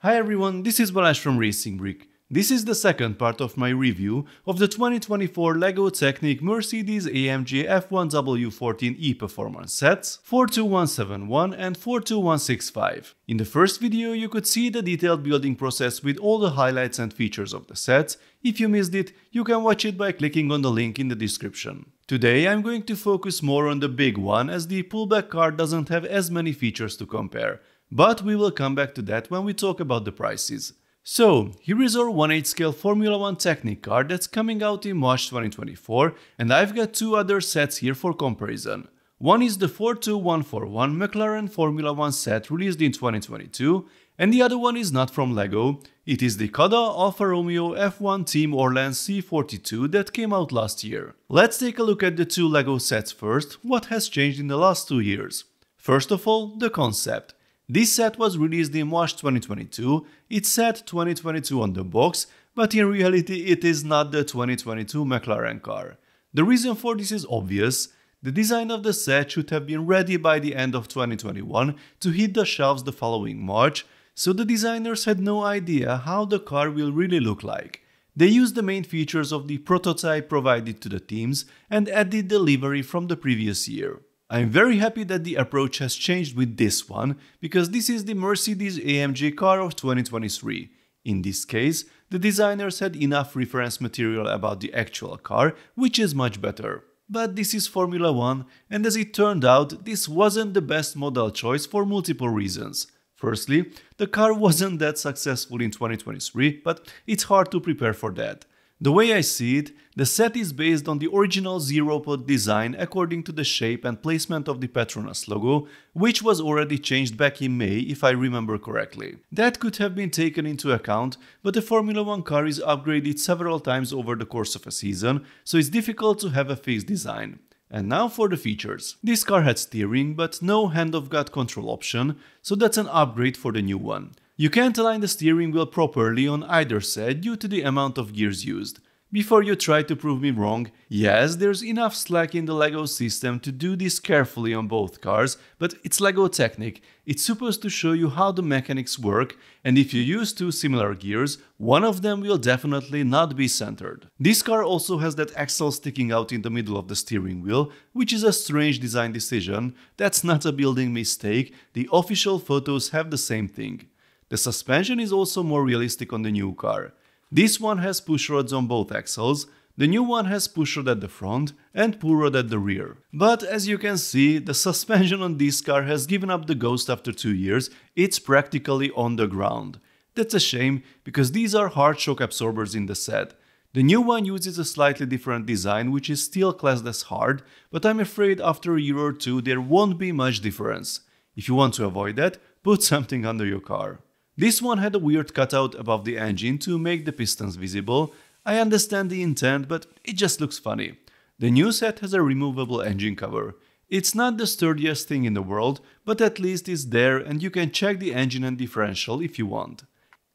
Hi everyone, this is Balázs from RacingBrick. This is the second part of my review of the 2024 LEGO Technic Mercedes-AMG F1 W14 E-Performance sets 42171 and 42165. In the first video you could see the detailed building process with all the highlights and features of the sets. If you missed it, you can watch it by clicking on the link in the description. Today I'm going to focus more on the big one as the pullback car doesn't have as many features to compare. But we will come back to that when we talk about the prices. So, here is our 1/8 scale Formula 1 Technic car that's coming out in March 2024, and I've got two other sets here for comparison. One is the 42141 McLaren Formula 1 set released in 2022, and the other one is not from LEGO. It is the CaDA Alfa Romeo F1 Team ORLEN C42 that came out last year. Let's take a look at the two LEGO sets first, what has changed in the last 2 years. First of all, the concept. This set was released in March 2022, it said 2022 on the box, but in reality it is not the 2022 McLaren car. The reason for this is obvious. The design of the set should have been ready by the end of 2021 to hit the shelves the following March, so the designers had no idea how the car will really look like. They used the main features of the prototype provided to the teams and added the livery from the previous year. I'm very happy that the approach has changed with this one, because this is the Mercedes-AMG car of 2023. In this case, the designers had enough reference material about the actual car, which is much better. But this is Formula 1, and as it turned out, this wasn't the best model choice for multiple reasons. Firstly, the car wasn't that successful in 2023, but it's hard to prepare for that. The way I see it, the set is based on the original zero-pod design according to the shape and placement of the Petronas logo, which was already changed back in May if I remember correctly. That could have been taken into account, but the Formula 1 car is upgraded several times over the course of a season, so it's difficult to have a fixed design. And now for the features. This car had steering, but no hand-of-God control option, so that's an upgrade for the new one. You can't align the steering wheel properly on either side due to the amount of gears used. Before you try to prove me wrong, yes, there's enough slack in the LEGO system to do this carefully on both cars, but it's LEGO Technic. It's supposed to show you how the mechanics work, and if you use two similar gears, one of them will definitely not be centered. This car also has that axle sticking out in the middle of the steering wheel, which is a strange design decision. That's not a building mistake, the official photos have the same thing. The suspension is also more realistic on the new car. This one has push rods on both axles, the new one has push rod at the front and pull rod at the rear. But as you can see, the suspension on this car has given up the ghost after 2 years, it's practically on the ground. That's a shame, because these are hard shock absorbers in the set. The new one uses a slightly different design which is still classed as hard, but I'm afraid after a year or two there won't be much difference. If you want to avoid that, put something under your car. This one had a weird cutout above the engine to make the pistons visible. I understand the intent, but it just looks funny. The new set has a removable engine cover. It's not the sturdiest thing in the world, but at least it's there and you can check the engine and differential if you want.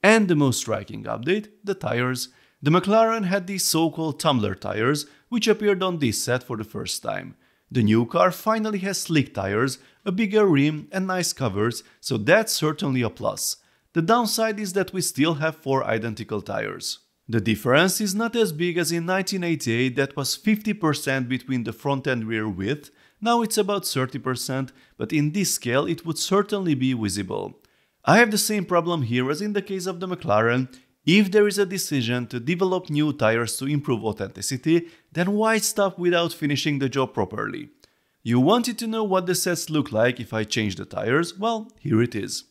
And the most striking update, the tires. The McLaren had these so-called tumbler tires, which appeared on this set for the first time. The new car finally has slick tires, a bigger rim and nice covers, so that's certainly a plus. The downside is that we still have 4 identical tires. The difference is not as big as in 1988 that was 50% between the front and rear width, now it's about 30%, but in this scale it would certainly be visible. I have the same problem here as in the case of the McLaren. If there is a decision to develop new tires to improve authenticity, then why stop without finishing the job properly? You wanted to know what the sets look like if I change the tires? Well, here it is.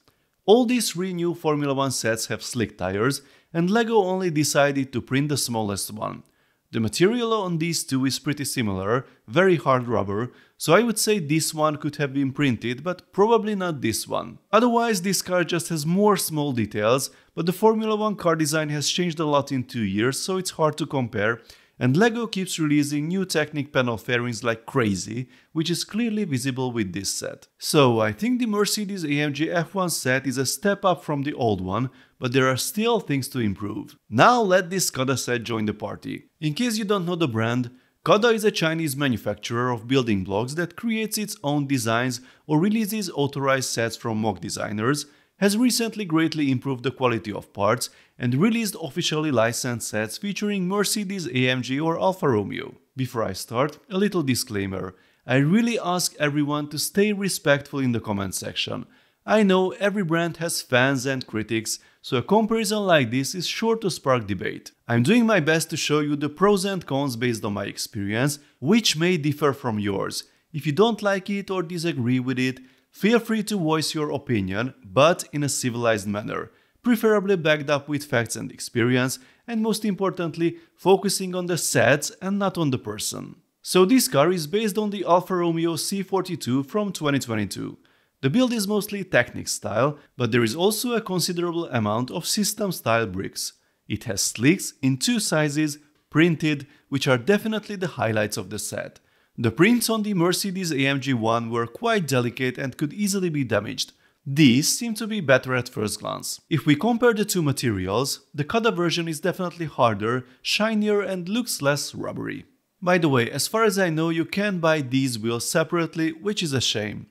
All these 3 new Formula 1 sets have slick tires, and LEGO only decided to print the smallest one. The material on these two is pretty similar, very hard rubber, so I would say this one could have been printed, but probably not this one. Otherwise, this car just has more small details, but the Formula 1 car design has changed a lot in 2 years, so it's hard to compare. And LEGO keeps releasing new Technic panel fairings like crazy, which is clearly visible with this set. So I think the Mercedes-AMG F1 set is a step up from the old one, but there are still things to improve. Now let this CaDA set join the party. In case you don't know the brand, CaDA is a Chinese manufacturer of building blocks that creates its own designs or releases authorized sets from mock designers. has recently greatly improved the quality of parts and released officially licensed sets featuring Mercedes-AMG or Alfa Romeo. Before I start, a little disclaimer. I really ask everyone to stay respectful in the comment section. I know every brand has fans and critics, so a comparison like this is sure to spark debate. I'm doing my best to show you the pros and cons based on my experience, which may differ from yours. If you don't like it or disagree with it, feel free to voice your opinion, but in a civilized manner, preferably backed up with facts and experience, and most importantly, focusing on the sets and not on the person. So this car is based on the Alfa Romeo C42 from 2022. The build is mostly Technic style, but there is also a considerable amount of system style bricks. It has slicks in two sizes, printed, which are definitely the highlights of the set. The prints on the Mercedes-AMG one were quite delicate and could easily be damaged. These seem to be better at first glance. If we compare the two materials, the CaDA version is definitely harder, shinier and looks less rubbery. By the way, as far as I know, you can buy these wheels separately, which is a shame.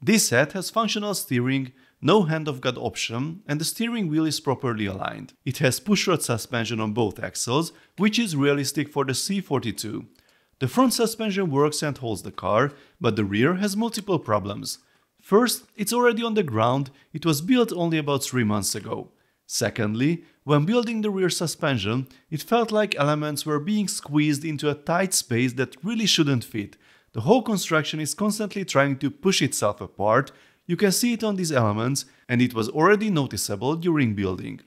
This set has functional steering, no hand-of-God option, and the steering wheel is properly aligned. It has pushrod suspension on both axles, which is realistic for the C42. The front suspension works and holds the car, but the rear has multiple problems. First, it's already on the ground, it was built only about 3 months ago. Secondly, when building the rear suspension, it felt like elements were being squeezed into a tight space that really shouldn't fit. The whole construction is constantly trying to push itself apart. You can see it on these elements, and it was already noticeable during building.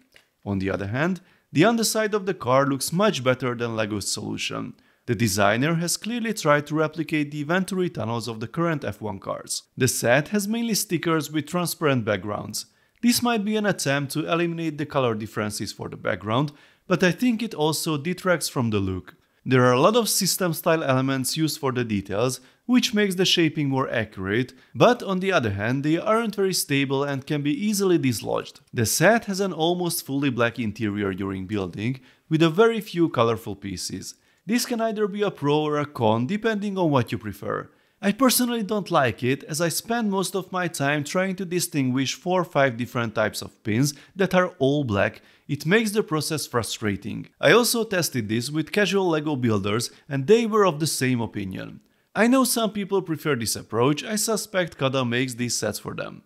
On the other hand, the underside of the car looks much better than LEGO's solution. The designer has clearly tried to replicate the Venturi tunnels of the current F1 cars. The set has mainly stickers with transparent backgrounds. This might be an attempt to eliminate the color differences for the background, but I think it also detracts from the look. There are a lot of system-style elements used for the details, which makes the shaping more accurate, but on the other hand, they aren't very stable and can be easily dislodged. The set has an almost fully black interior during building, with a very few colorful pieces. This can either be a pro or a con, depending on what you prefer. I personally don't like it, as I spend most of my time trying to distinguish 4 or 5 different types of pins that are all black. It makes the process frustrating. I also tested this with casual LEGO builders and they were of the same opinion. I know some people prefer this approach. I suspect CaDA makes these sets for them.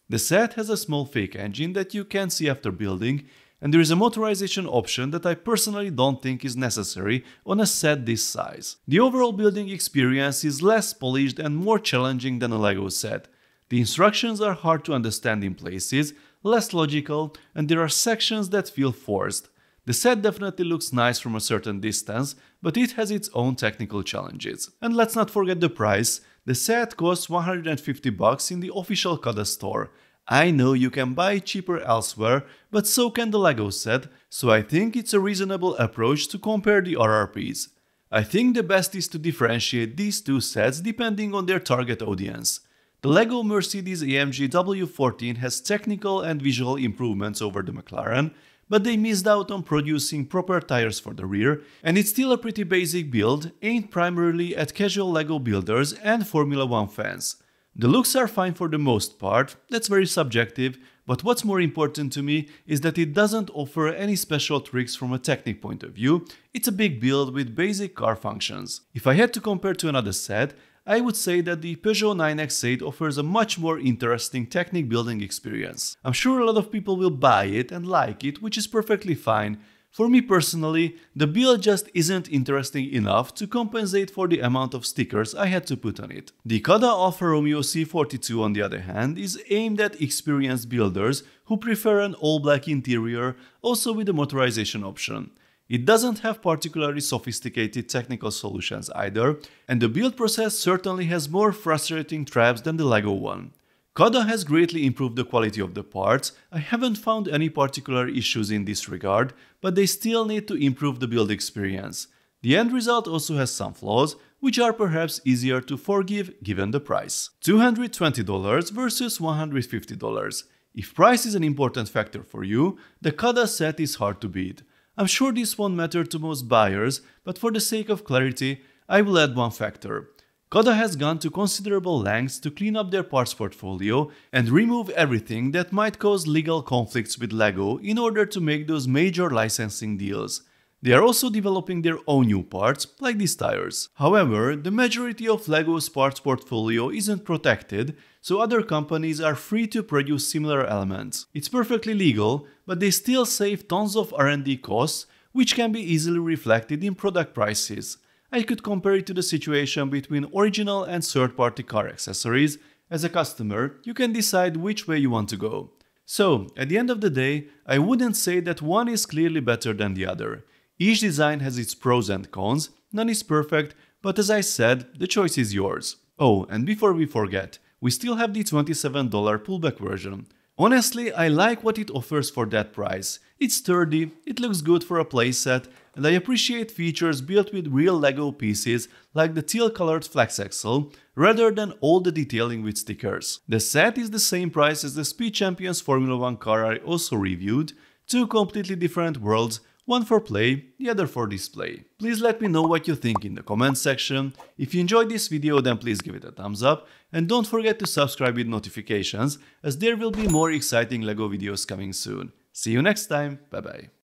The set has a small fake engine that you can see after building, and there is a motorization option that I personally don't think is necessary on a set this size. The overall building experience is less polished and more challenging than a LEGO set. The instructions are hard to understand in places, less logical, and there are sections that feel forced. The set definitely looks nice from a certain distance, but it has its own technical challenges. And let's not forget the price. The set costs $150 in the official CaDA store. I know you can buy it cheaper elsewhere, but so can the LEGO set, so I think it's a reasonable approach to compare the RRPs. I think the best is to differentiate these two sets depending on their target audience. The LEGO Mercedes-AMG W14 has technical and visual improvements over the McLaren, but they missed out on producing proper tires for the rear, and it's still a pretty basic build aimed primarily at casual LEGO builders and Formula 1 fans. The looks are fine for the most part, that's very subjective, but what's more important to me is that it doesn't offer any special tricks from a Technic point of view. It's a big build with basic car functions. If I had to compare to another set, I would say that the Peugeot 9X8 offers a much more interesting Technic building experience. I'm sure a lot of people will buy it and like it, which is perfectly fine. For me personally, the build just isn't interesting enough to compensate for the amount of stickers I had to put on it. The CaDA Alfa Romeo C42 on the other hand is aimed at experienced builders who prefer an all-black interior, also with a motorization option. It doesn't have particularly sophisticated technical solutions either, and the build process certainly has more frustrating traps than the LEGO one. CaDA has greatly improved the quality of the parts. I haven't found any particular issues in this regard, but they still need to improve the build experience. The end result also has some flaws, which are perhaps easier to forgive given the price. $220 versus $150. If price is an important factor for you, the CaDA set is hard to beat. I'm sure this won't matter to most buyers, but for the sake of clarity, I will add one factor. CaDA has gone to considerable lengths to clean up their parts portfolio and remove everything that might cause legal conflicts with LEGO in order to make those major licensing deals. They are also developing their own new parts, like these tires. However, the majority of LEGO's parts portfolio isn't protected, so other companies are free to produce similar elements. It's perfectly legal, but they still save tons of R&D costs, which can be easily reflected in product prices. I could compare it to the situation between original and third-party car accessories. As a customer, you can decide which way you want to go. So, at the end of the day, I wouldn't say that one is clearly better than the other. Each design has its pros and cons, none is perfect, but as I said, the choice is yours. Oh, and before we forget, we still have the $27 pullback version. Honestly, I like what it offers for that price. It's sturdy, it looks good for a playset, and I appreciate features built with real LEGO pieces like the teal-colored flex axle, rather than all the detailing with stickers. The set is the same price as the Speed Champions Formula 1 car I also reviewed, two completely different worlds, one for play, the other for display. Please let me know what you think in the comments section. If you enjoyed this video, then please give it a thumbs up and don't forget to subscribe with notifications, as there will be more exciting LEGO videos coming soon. See you next time, bye bye.